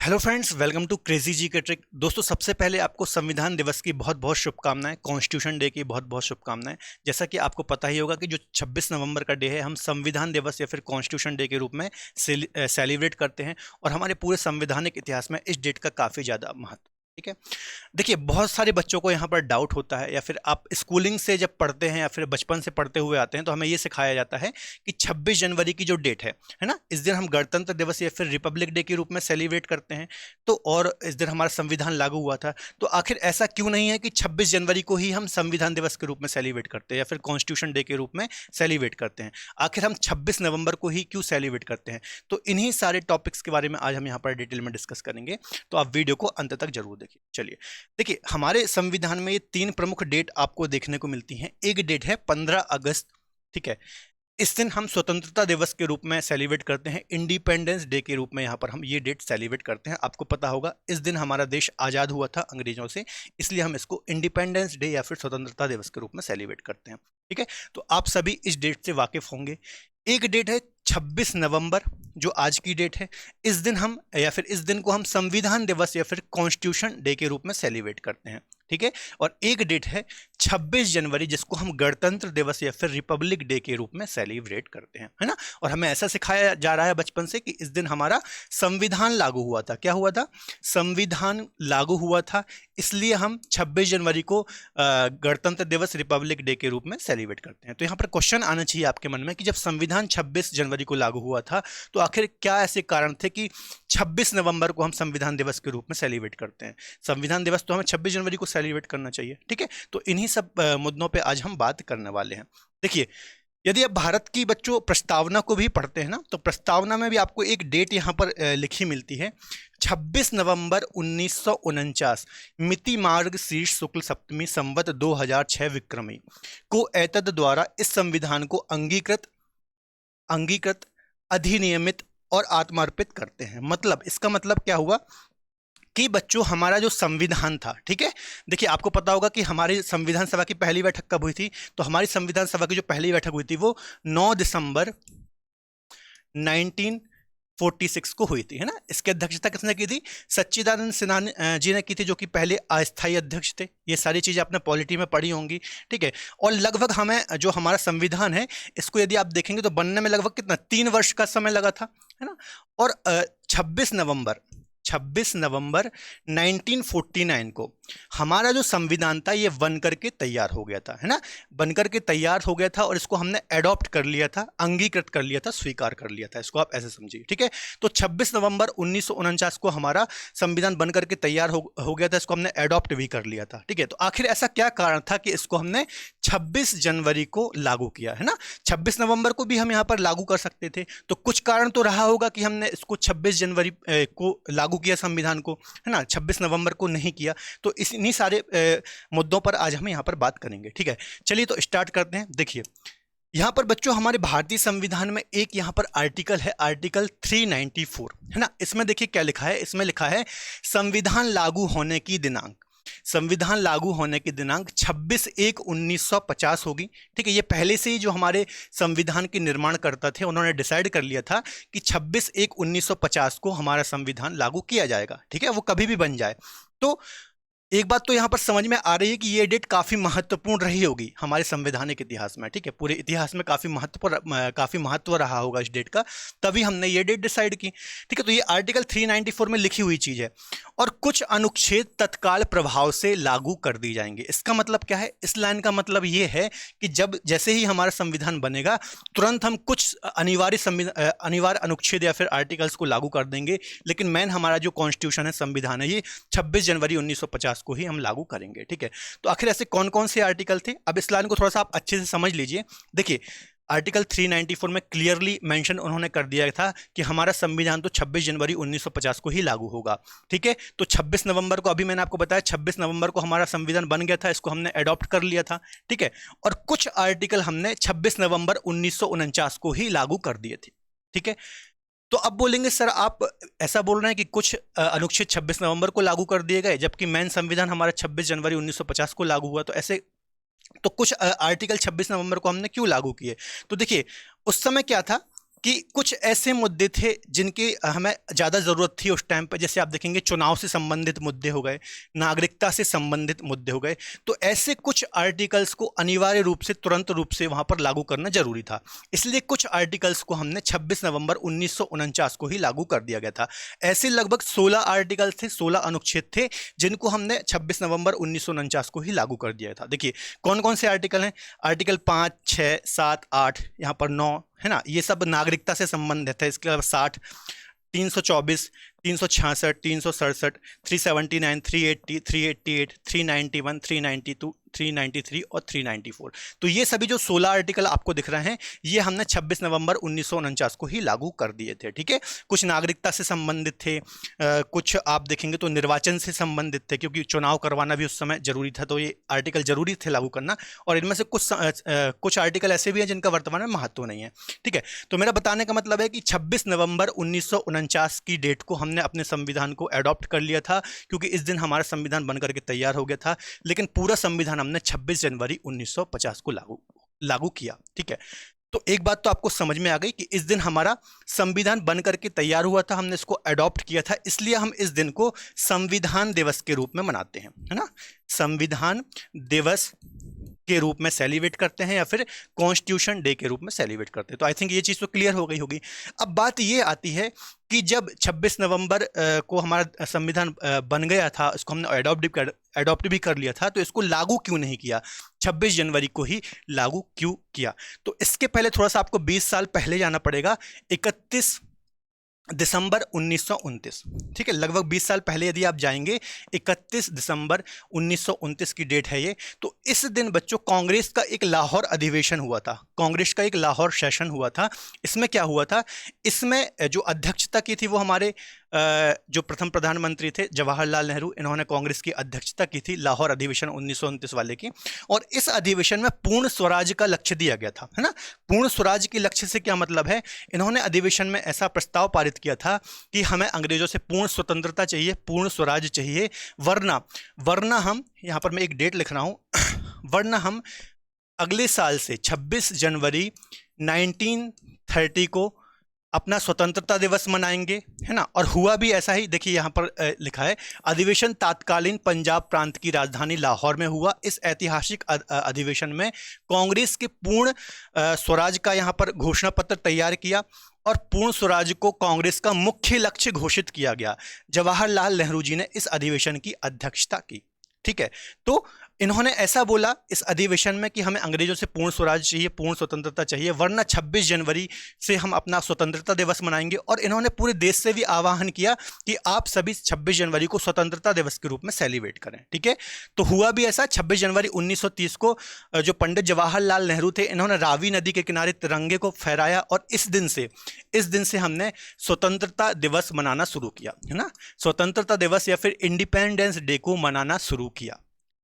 Hello friends, welcome to crazy G के trick. दोस्तों, सबसे पहले आपको संविधान दिवस की बहुत बहुत शुभकामनाएं, कॉन्स्टिट्यूशन डे की बहुत बहुत शुभकामनाएं। जैसा कि आपको पता ही होगा कि जो 26 नवंबर का डे है, हम संविधान दिवस या फिर कॉन्स्टिट्यूशन डे के रूप में सेलिब्रेट करते हैं और हमारे पूरे संवैधानिक इतिहास में इस डेट का काफ़ी ज़्यादा महत्व। ठीक है, देखिए बहुत सारे बच्चों को यहाँ पर डाउट होता है, या फिर आप स्कूलिंग से जब पढ़ते हैं या फिर बचपन से पढ़ते हुए आते हैं तो हमें ये सिखाया जाता है कि 26 जनवरी की जो डेट है ना, इस दिन हम गणतंत्र दिवस या फिर रिपब्लिक डे के रूप में सेलिब्रेट करते हैं। तो और इस दिन हमारा संविधान लागू हुआ था। तो आखिर ऐसा क्यों नहीं है कि 26 जनवरी को ही हम संविधान दिवस के रूप में सेलिब्रेट करते हैं या फिर कॉन्स्टिट्यूशन डे के रूप में सेलिब्रेट करते हैं? आखिर हम 26 नवंबर को ही क्यों सेलिब्रेट करते हैं? तो इन्हीं सारे टॉपिक्स के बारे में आज हम यहाँ पर डिटेल में डिस्कस करेंगे, तो आप वीडियो को अंत तक जरूर देखिए। चलिए देखिए, हमारे संविधान में ये 3 प्रमुख डेट आपको देखने को मिलती हैं। एक डेट है 15 अगस्त। ठीक है, इस दिन हम स्वतंत्रता दिवस के रूप में सेलिब्रेट करते हैं, इंडिपेंडेंस डे के रूप में यहाँ पर हम ये डेट सेलिब्रेट करते हैं। आपको पता होगा इस दिन हमारा देश आज़ाद हुआ था अंग्रेजों से, इसलिए हम इसको इंडिपेंडेंस डे या फिर स्वतंत्रता दिवस के रूप में सेलिब्रेट करते हैं। ठीक है, तो आप सभी इस डेट से वाकिफ होंगे। एक डेट है 26 नवंबर, जो आज की डेट है। इस दिन हम या फिर इस दिन को हम संविधान दिवस या फिर कॉन्स्टिट्यूशन डे के रूप में सेलिब्रेट करते हैं। ठीक है, और एक डेट है 26 जनवरी, जिसको हम गणतंत्र दिवस या फिर रिपब्लिक डे के रूप में सेलिब्रेट करते हैं, है ना। और हमें ऐसा सिखाया जा रहा है बचपन से कि इस दिन हमारा संविधान लागू हुआ था। क्या हुआ था? संविधान लागू हुआ था, इसलिए हम 26 जनवरी को गणतंत्र दिवस रिपब्लिक डे के रूप में सेलिब्रेट करते हैं। तो यहाँ पर क्वेश्चन आना चाहिए आपके मन में कि जब संविधान 26 जनवरी को लागू हुआ था तो आखिर क्या ऐसे कारण थे कि 26 नवंबर को हम संविधान दिवस के रूप में सेलिब्रेट करते हैं? संविधान दिवस तो हमें 26 जनवरी को सेलिब्रेट करना चाहिए। ठीक है, तो इन्हीं सब मुद्दों पे आज हम बात करने वाले हैं। देखिए, यदि आप भारत की बच्चों प्रस्तावना को भी पढ़ते हैं ना, तो प्रस्तावना में भी आपको एक डेट यहाँ पर लिखी मिलती है, 26 नवंबर 1949, मिति मार्ग शीर्ष शुक्ल सप्तमी संवत 2006 विक्रमी को एतद द्वारा इस संविधान को अंगीकृत, अधिनियमित और आत्मार्पित करते हैं। मतलब इसका मतलब क्या हुआ कि बच्चों, हमारा जो संविधान था, ठीक है, देखिए आपको पता होगा कि हमारी संविधान सभा की पहली बैठक कब हुई थी? तो हमारी संविधान सभा की जो पहली बैठक हुई थी वो 9 दिसंबर 1946 को हुई थी, है ना। इसकी अध्यक्षता किसने की थी? सच्चिदानंद सिन्हा जी ने की थी, जो कि पहले अस्थायी अध्यक्ष थे। ये सारी चीजें आपने पॉलिटी में पढ़ी होंगी। ठीक है, और लगभग हमें जो हमारा संविधान है, इसको यदि आप देखेंगे तो बनने में लगभग कितना 3 वर्ष का समय लगा था, है ना। और 26 नवंबर 1949 को हमारा जो संविधान था ये बन करके तैयार हो गया था, है ना। बन करके तैयार हो गया था और इसको हमने एडॉप्ट कर लिया था, अंगीकृत कर लिया था, स्वीकार कर लिया था। इसको आप ऐसे समझिए। ठीक है, तो 26 नवंबर 1949 को हमारा संविधान बन करके तैयार हो गया था, इसको हमने एडॉप्ट भी कर लिया था। ठीक है, तो आखिर ऐसा क्या कारण था कि इसको हमने 26 जनवरी को लागू किया, है ना। 26 नवंबर को भी हम यहाँ पर लागू कर सकते थे, तो कुछ कारण तो रहा होगा कि हमने इसको 26 जनवरी को लागू किया संविधान को, है ना, 26 नवंबर को नहीं किया। तो इन्हीं सारे मुद्दों पर आज हम यहाँ पर बात करेंगे। ठीक है, चलिए तो स्टार्ट करते हैं। देखिए यहाँ पर बच्चों, हमारे भारतीय संविधान में एक यहाँ पर आर्टिकल है, आर्टिकल 394, है ना। इसमें देखिए क्या लिखा है, इसमें लिखा है संविधान लागू होने की दिनांक। संविधान लागू होने की दिनांक 26/1/1950 होगी। ठीक है, ये पहले से ही जो हमारे संविधान के निर्माणकर्ता थे उन्होंने डिसाइड कर लिया था कि 26/1/1950 को हमारा संविधान लागू किया जाएगा। ठीक है, वो कभी भी बन जाए। तो एक बात तो यहां पर समझ में आ रही है कि ये डेट काफी महत्वपूर्ण रही होगी हमारे संवैधानिक इतिहास में। ठीक है, पूरे इतिहास में काफी महत्व रहा होगा इस डेट का, तभी हमने ये डेट डिसाइड की। ठीक है, तो ये आर्टिकल 394 में लिखी हुई चीज है, और कुछ अनुच्छेद तत्काल प्रभाव से लागू कर दी जाएंगे। इसका मतलब क्या है? इस लाइन का मतलब ये है कि जब जैसे ही हमारा संविधान बनेगा, तुरंत हम कुछ अनिवार्य अनुच्छेद या फिर आर्टिकल्स को लागू कर देंगे, लेकिन मेन हमारा जो कॉन्स्टिट्यूशन है, संविधान है, ये 26 जनवरी 1950 को ही हम लागू करेंगे। ठीक है, तो आखिर ऐसे कौन कौन से आर्टिकल थे? अब इस लाइन को थोड़ा सा आप अच्छे से समझ लीजिए। देखिए, आर्टिकल 394 में क्लियरली मेंशन उन्होंने कर दिया था कि हमारा संविधान तो 26 जनवरी 1950 को ही लागू होगा। ठीक है, तो 26 नवंबर को, अभी मैंने आपको बताया 26 नवंबर को हमारा संविधान बन गया था, इसको हमने अडॉप्ट कर लिया था। ठीक है, और कुछ आर्टिकल हमने 26 नवंबर 1949 को ही लागू कर दिए थे। ठीक है, तो अब बोलेंगे सर आप ऐसा बोल रहे हैं कि कुछ अनुच्छेद 26 नवंबर को लागू कर दिए गए, जबकि मेन संविधान हमारा 26 जनवरी 1950 को लागू हुआ। तो ऐसे तो कुछ आर्टिकल 26 नवंबर को हमने क्यों लागू किए? तो देखिए, उस समय क्या था कि कुछ ऐसे मुद्दे थे जिनकी हमें ज़्यादा ज़रूरत थी उस टाइम पर। जैसे आप देखेंगे चुनाव से संबंधित मुद्दे हो गए, नागरिकता से संबंधित मुद्दे हो गए। तो ऐसे कुछ आर्टिकल्स को अनिवार्य रूप से तुरंत रूप से वहाँ पर लागू करना जरूरी था। इसलिए कुछ आर्टिकल्स को हमने 26 नवंबर 1949 को ही लागू कर दिया गया था। ऐसे लगभग 16 आर्टिकल थे, 16 अनुच्छेद थे जिनको हमने 26 नवंबर 1949 को ही लागू कर दिया था। देखिए कौन कौन से आर्टिकल हैं। आर्टिकल 5, 6, 7, 8, यहाँ पर 9 है ना, ये सब नागरिकता से संबंधित है। इसके अलावा 60, 324, 366, 367, 379, 380, 388, 391, 392, 393 और 394। तो ये सभी जो 16 आर्टिकल आपको दिख रहे हैं ये हमने 26 नवंबर 1949 को ही लागू कर दिए थे। ठीक है, कुछ नागरिकता से संबंधित थे, कुछ आप देखेंगे तो निर्वाचन से संबंधित थे क्योंकि चुनाव करवाना भी उस समय जरूरी था, तो ये आर्टिकल जरूरी थे लागू करना। और इनमें से कुछ आर्टिकल ऐसे भी हैं जिनका वर्तमान में महत्व नहीं है। ठीक है, तो मेरा बताने का मतलब है कि 26 नवंबर 1949 की डेट को हमने अपने संविधान को एडॉप्ट कर लिया था क्योंकि इस दिन हमारा संविधान बनकर के तैयार हो गया था। लेकिन पूरा संविधान हमने 26 जनवरी 1950 को लागू किया। ठीक है, तो एक बात तो आपको समझ में आ गई कि इस दिन हमारा संविधान बनकर के तैयार हुआ था, हमने इसको एडॉप्ट किया था, इसलिए हम इस दिन को संविधान दिवस के रूप में मनाते हैं, है ना। संविधान दिवस के रूप में सेलिब्रेट करते हैं या फिर कॉन्स्टिट्यूशन डे के रूप में सेलिब्रेट करते हैं। तो आई थिंक ये चीज़ तो क्लियर हो गई होगी। अब बात ये आती है कि जब 26 नवंबर को हमारा संविधान बन गया था, इसको हमने अडॉप्ट भी कर लिया था, तो इसको लागू क्यों नहीं किया, 26 जनवरी को ही लागू क्यों किया। तो इसके पहले थोड़ा सा आपको 20 साल पहले जाना पड़ेगा, 31 दिसंबर 1929। ठीक है, लगभग 20 साल पहले यदि आप जाएंगे, 31 दिसंबर 1929 की डेट है ये। तो इस दिन बच्चों कांग्रेस का एक लाहौर अधिवेशन हुआ था, कांग्रेस का एक लाहौर सेशन हुआ था। इसमें क्या हुआ था, इसमें जो अध्यक्षता की थी वो हमारे जो प्रथम प्रधानमंत्री थे जवाहरलाल नेहरू, इन्होंने कांग्रेस की अध्यक्षता की थी लाहौर अधिवेशन 1929 वाले की। और इस अधिवेशन में पूर्ण स्वराज का लक्ष्य दिया गया था, है ना। पूर्ण स्वराज के लक्ष्य से क्या मतलब है, इन्होंने अधिवेशन में ऐसा प्रस्ताव पारित किया था कि हमें अंग्रेजों से पूर्ण स्वतंत्रता चाहिए, पूर्ण स्वराज चाहिए, वरना हम, यहाँ पर मैं एक डेट लिख रहा हूं, वरना हम अगले साल से 26 जनवरी 1930 को अपना स्वतंत्रता दिवस मनाएंगे, है ना। और हुआ भी ऐसा ही। देखिए यहाँ पर लिखा है, अधिवेशन तात्कालीन पंजाब प्रांत की राजधानी लाहौर में हुआ। इस ऐतिहासिक अधिवेशन में कांग्रेस के पूर्ण स्वराज का यहाँ पर घोषणा पत्र तैयार किया और पूर्ण स्वराज को कांग्रेस का मुख्य लक्ष्य घोषित किया गया। जवाहरलाल नेहरू जी ने इस अधिवेशन की अध्यक्षता की। ठीक है, तो इन्होंने ऐसा बोला इस अधिवेशन में कि हमें अंग्रेजों से पूर्ण स्वराज चाहिए, पूर्ण स्वतंत्रता चाहिए, वरना 26 जनवरी से हम अपना स्वतंत्रता दिवस मनाएंगे। और इन्होंने पूरे देश से भी आह्वान किया कि आप सभी 26 जनवरी को स्वतंत्रता दिवस के रूप में सेलिब्रेट करें। ठीक है, तो हुआ भी ऐसा। 26 जनवरी 1930 को जो पंडित जवाहरलाल नेहरू थे, इन्होंने रावी नदी के किनारे तिरंगे को फहराया और इस दिन से हमने स्वतंत्रता दिवस मनाना शुरू किया, है ना। स्वतंत्रता दिवस या फिर इंडिपेंडेंस डे को मनाना शुरू किया।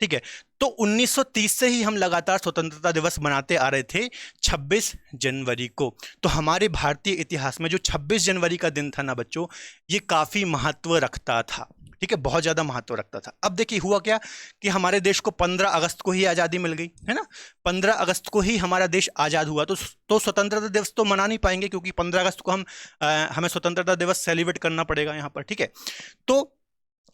ठीक है, तो 1930 से ही हम लगातार स्वतंत्रता दिवस मनाते आ रहे थे 26 जनवरी को। तो हमारे भारतीय इतिहास में जो 26 जनवरी का दिन था ना बच्चों, ये काफ़ी महत्व रखता था। ठीक है, बहुत ज़्यादा महत्व रखता था। अब देखिए हुआ क्या कि हमारे देश को 15 अगस्त को ही आज़ादी मिल गई, है ना। 15 अगस्त को ही हमारा देश आज़ाद हुआ। तो स्वतंत्रता दिवस तो मना नहीं पाएंगे क्योंकि 15 अगस्त को हमें स्वतंत्रता दिवस सेलिब्रेट करना पड़ेगा यहाँ पर। ठीक है, तो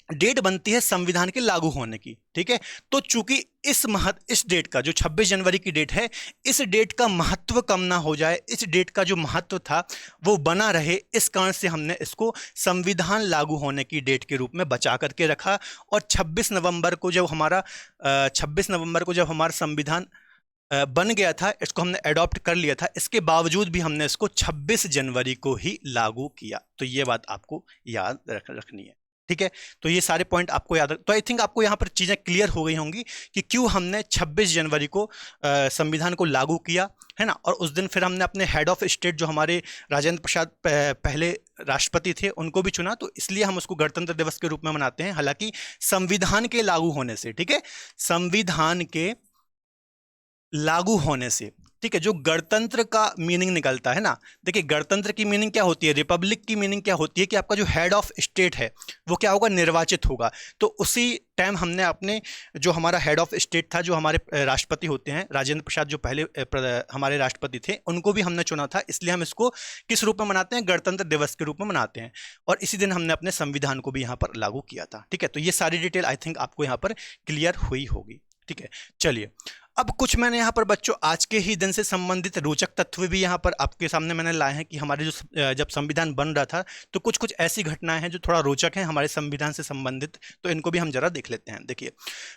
डेट बनती है संविधान के लागू होने की। ठीक है, तो चूंकि इस डेट का जो 26 जनवरी की डेट है, इस डेट का महत्व कम ना हो जाए, इस डेट का जो महत्व था वो बना रहे, इस कारण से हमने इसको संविधान लागू होने की डेट के रूप में बचा करके रखा। और 26 नवंबर को जब हमारा संविधान बन गया था, इसको हमने अडॉप्ट कर लिया था, इसके बावजूद भी हमने इसको 26 जनवरी को ही लागू किया। तो ये बात आपको याद रखनी है। ठीक है, तो ये सारे पॉइंट आपको याद तो आई थिंक आपको यहाँ पर चीज़ें क्लियर हो गई होंगी कि क्यों हमने 26 जनवरी को संविधान को लागू किया, है ना। और उस दिन फिर हमने अपने हेड ऑफ स्टेट जो हमारे राजेंद्र प्रसाद पहले राष्ट्रपति थे उनको भी चुना, तो इसलिए हम उसको गणतंत्र दिवस के रूप में मनाते हैं। हालांकि संविधान के लागू होने से, ठीक है, संविधान के लागू होने से ठीक है, जो गणतंत्र का मीनिंग निकलता है ना, देखिए गणतंत्र की मीनिंग क्या होती है, रिपब्लिक की मीनिंग क्या होती है कि आपका जो हेड ऑफ स्टेट है वो क्या होगा, निर्वाचित होगा। तो उसी टाइम हमने अपने जो हमारा हेड ऑफ स्टेट था, जो हमारे राष्ट्रपति होते हैं, राजेंद्र प्रसाद जो पहले हमारे राष्ट्रपति थे, उनको भी हमने चुना था। इसलिए हम इसको किस रूप में मनाते हैं, गणतंत्र दिवस के रूप में मनाते हैं। और इसी दिन हमने अपने संविधान को भी यहाँ पर लागू किया था। ठीक है, तो ये सारी डिटेल आई थिंक आपको यहाँ पर क्लियर हुई होगी। ठीक है, चलिए अब कुछ मैंने यहाँ पर बच्चों आज के ही दिन से संबंधित रोचक तथ्य भी यहाँ पर आपके सामने मैंने लाए हैं कि हमारे जो जब संविधान बन रहा था तो कुछ कुछ ऐसी घटनाएं हैं जो थोड़ा रोचक हैं हमारे संविधान से संबंधित, तो इनको भी हम जरा देख लेते हैं। देखिए,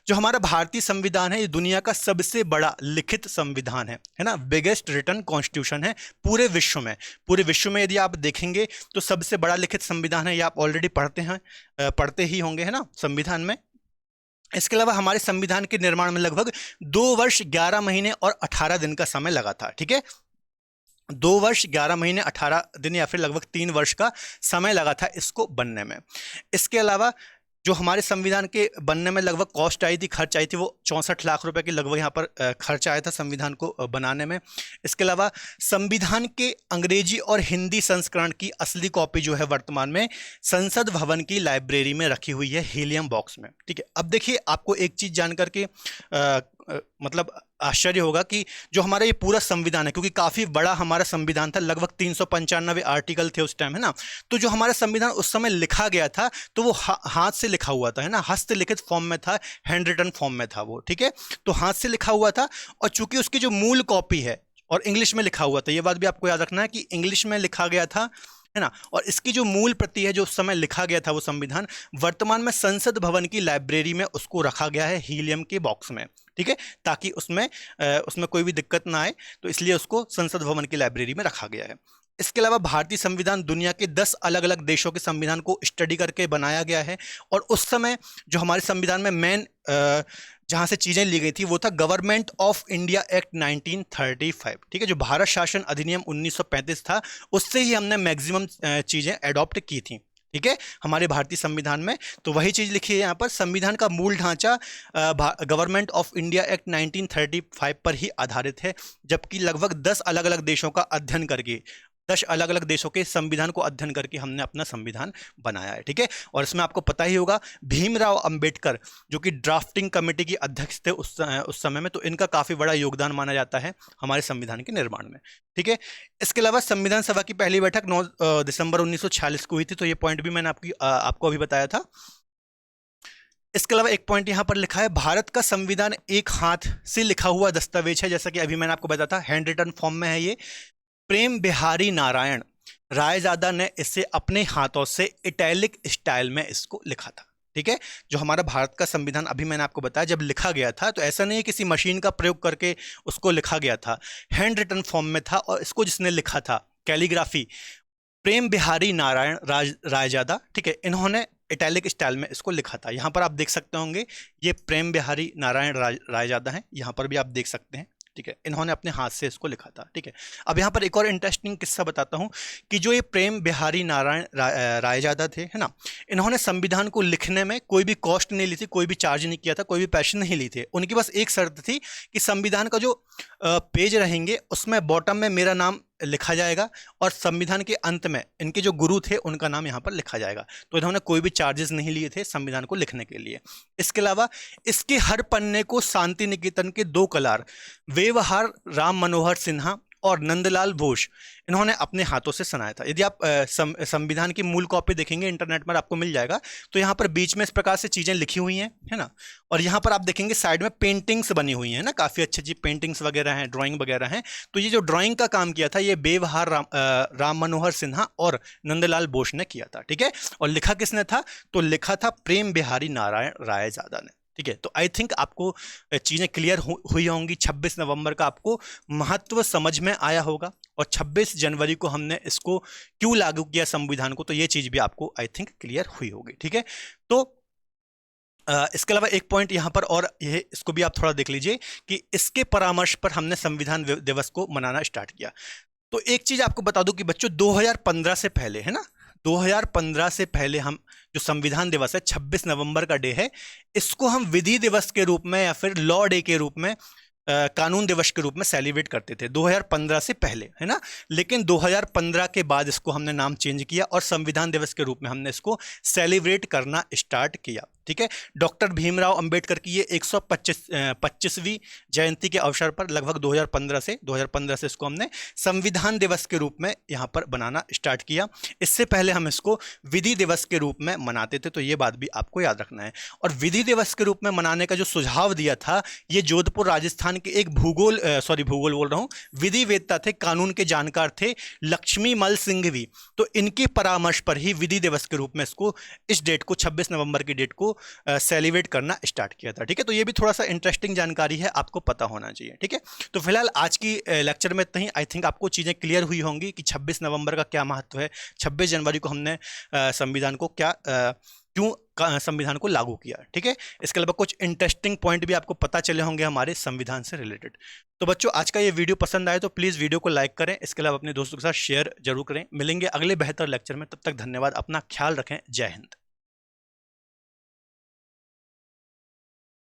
जो हमारा भारतीय संविधान है ये दुनिया का सबसे बड़ा लिखित संविधान है ना, बिगेस्ट रिटन कॉन्स्टिट्यूशन है पूरे विश्व में। पूरे विश्व में यदि आप देखेंगे तो सबसे बड़ा लिखित संविधान है, ये आप ऑलरेडी पढ़ते ही होंगे, है ना, संविधान में। इसके अलावा हमारे संविधान के निर्माण में लगभग 2 वर्ष 11 महीने और 18 दिन का समय लगा था। ठीक है, 2 वर्ष 11 महीने 18 दिन या फिर लगभग 3 वर्ष का समय लगा था इसको बनने में। इसके अलावा जो हमारे संविधान के बनने में लगभग कॉस्ट आई थी, खर्च आई थी, वो 64 लाख रुपए के लगभग यहाँ पर खर्च आया था संविधान को बनाने में। इसके अलावा संविधान के अंग्रेजी और हिंदी संस्करण की असली कॉपी जो है वर्तमान में संसद भवन की लाइब्रेरी में रखी हुई है हीलियम बॉक्स में। ठीक है, अब देखिए आपको एक चीज जानकर के मतलब आश्चर्य होगा कि जो हमारा ये पूरा संविधान है, क्योंकि काफ़ी बड़ा हमारा संविधान था, लगभग 395 आर्टिकल थे उस टाइम, है ना। तो जो हमारा संविधान उस समय लिखा गया था तो वो हाथ से लिखा हुआ था, है ना, हस्तलिखित फॉर्म में था, हैंड रिटन फॉर्म में था वो। ठीक है, तो हाथ से लिखा हुआ था और चूंकि उसकी जो मूल कॉपी है और इंग्लिश में लिखा हुआ था, ये बात भी आपको याद रखना है कि इंग्लिश में लिखा गया था, है ना, और इसकी जो मूल प्रति है जो उस समय लिखा गया था वो संविधान वर्तमान में संसद भवन की लाइब्रेरी में उसको रखा गया है हीलियम के बॉक्स में। ठीक है, ताकि उसमें कोई भी दिक्कत ना आए, तो इसलिए उसको संसद भवन की लाइब्रेरी में रखा गया है। इसके अलावा भारतीय संविधान दुनिया के 10 अलग अलग देशों के संविधान को स्टडी करके बनाया गया है। और उस समय जो हमारे संविधान में मेन जहाँ से चीज़ें ली गई थी वो था गवर्नमेंट ऑफ इंडिया एक्ट 1935। ठीक है, जो भारत शासन अधिनियम 1935 था, उससे ही हमने मैक्सिमम चीज़ें एडॉप्ट की थी। ठीक है, हमारे भारतीय संविधान में तो वही चीज़ लिखी है यहाँ पर। संविधान का मूल ढांचा गवर्नमेंट ऑफ इंडिया एक्ट 1935 पर ही आधारित है, जबकि लगभग 10 अलग अलग देशों का अध्ययन करके 10 अलग अलग देशों के संविधान को अध्ययन करके हमने अपना संविधान बनाया है। ठीक है, और इसमें आपको पता ही होगा भीमराव अंबेडकर जो कि ड्राफ्टिंग कमेटी के अध्यक्ष थे उस समय में, तो इनका काफ़ी बड़ा योगदान माना जाता है हमारे संविधान के निर्माण में। ठीक है, इसके अलावा संविधान सभा की पहली बैठक 9 दिसंबर 1946 को हुई थी, तो ये पॉइंट भी मैंने आपको अभी बताया था। इसके अलावा एक पॉइंट यहाँ पर लिखा है, भारत का संविधान एक हाथ से लिखा हुआ दस्तावेज है, जैसा कि अभी मैंने आपको बताया था, हैंड रिटन फॉर्म में है ये। प्रेम बिहारी नारायण रायजादा ने इसे अपने हाथों से इटैलिक स्टाइल में इसको लिखा था। ठीक है, जो हमारा भारत का संविधान अभी मैंने आपको बताया जब लिखा गया था तो ऐसा नहीं है किसी मशीन का प्रयोग करके उसको लिखा गया था, हैंड रिटन फॉर्म में था। और इसको जिसने लिखा था कैलीग्राफी, प्रेम बिहारी नारायण रायजादा, ठीक है, इन्होंने इटैलिक स्टाइल में इसको लिखा था। यहाँ पर आप देख सकते होंगे ये प्रेम बिहारी नारायण रायजादा हैं, यहाँ पर भी आप देख सकते हैं। ठीक है, इन्होंने अपने हाथ से इसको लिखा था। ठीक है, अब यहाँ पर एक और इंटरेस्टिंग किस्सा बताता हूँ कि जो ये प्रेम बिहारी नारायण रायजादा थे, है ना, इन्होंने संविधान को लिखने में कोई भी कॉस्ट नहीं ली थी, कोई भी चार्ज नहीं किया था, कोई भी पैसे नहीं ली थे। उनकी बस एक शर्त थी कि संविधान का जो पेज रहेंगे उसमें बॉटम में मेरा नाम लिखा जाएगा और संविधान के अंत में इनके जो गुरु थे उनका नाम यहाँ पर लिखा जाएगा। तो इन्होंने कोई भी चार्जेस नहीं लिए थे संविधान को लिखने के लिए। इसके अलावा इसके हर पन्ने को शांति निकेतन के 2 कलार वेवहार राम मनोहर सिन्हा और नंदलाल बोस इन्होंने अपने हाथों से सुनाया था। यदि आप संविधान की मूल कॉपी देखेंगे इंटरनेट पर आपको मिल जाएगा, तो यहाँ पर बीच में इस प्रकार से चीज़ें लिखी हुई हैं, है ना, और यहाँ पर आप देखेंगे साइड में पेंटिंग्स बनी हुई हैं ना, काफ़ी अच्छी अच्छी पेंटिंग्स वगैरह हैं, ड्राइंग वगैरह हैं। तो ये जो ड्राइंग का काम किया था ये बेवहार राम मनोहर सिन्हा और नंदलाल बोस ने किया था। ठीक है, और लिखा किसने था, तो लिखा था प्रेम बिहारी नारायण रायजादा ने। ठीक है, तो आई थिंक आपको चीज़ें क्लियर हुई होंगी। 26 नवंबर का आपको महत्व समझ में आया होगा और 26 जनवरी को हमने इसको क्यों लागू किया संविधान को, तो ये चीज़ भी आपको आई थिंक क्लियर हुई होगी। ठीक है, तो इसके अलावा एक पॉइंट यहाँ पर और ये इसको भी आप थोड़ा देख लीजिए कि इसके परामर्श पर हमने संविधान दिवस को मनाना स्टार्ट किया। तो एक चीज़ आपको बता दूं कि बच्चों 2015 से पहले, है ना, 2015 से पहले हम जो संविधान दिवस है 26 नवंबर का डे है, इसको हम विधि दिवस के रूप में या फिर लॉ डे के रूप में कानून दिवस के रूप में सेलिब्रेट करते थे 2015 से पहले, है ना। लेकिन 2015 के बाद इसको हमने नाम चेंज किया और संविधान दिवस के रूप में हमने इसको सेलिब्रेट करना स्टार्ट किया, ठीक है। डॉक्टर भीमराव अंबेडकर की ये 125वीं जयंती के अवसर पर लगभग 2015 से इसको हमने संविधान दिवस के रूप में यहाँ पर बनाना स्टार्ट किया। इससे पहले हम इसको विधि दिवस के रूप में मनाते थे, तो ये बात भी आपको याद रखना है। और विधि दिवस के रूप में मनाने का जो सुझाव दिया था, ये जोधपुर राजस्थान के एक भूगोल बोल रहा हूँ, विधिवेत्ता थे, कानून के जानकार थे, लक्ष्मी मल सिंघवी। तो इनकी परामर्श पर ही विधि दिवस के रूप में इसको, इस डेट को 26 नवंबर की डेट को सेलिब्रेट करना स्टार्ट किया था, ठीक है। तो ये भी थोड़ा सा इंटरेस्टिंग जानकारी है, आपको पता होना चाहिए, ठीक है। तो फिलहाल आज की लेक्चर में इतना ही। आई थिंक आपको चीज़ें क्लियर हुई होंगी कि 26 नवंबर का क्या महत्व है, 26 जनवरी को हमने संविधान को क्यों संविधान को लागू किया, ठीक है। इसके अलावा कुछ इंटरेस्टिंग पॉइंट भी आपको पता चले होंगे हमारे संविधान से रिलेटेड। तो बच्चों, आज का ये वीडियो पसंद आए तो प्लीज़ वीडियो को लाइक करें, इसके अलावा अपने दोस्तों के साथ शेयर जरूर करें। मिलेंगे अगले बेहतर लेक्चर में, तब तक धन्यवाद, अपना ख्याल रखें, जय हिंद।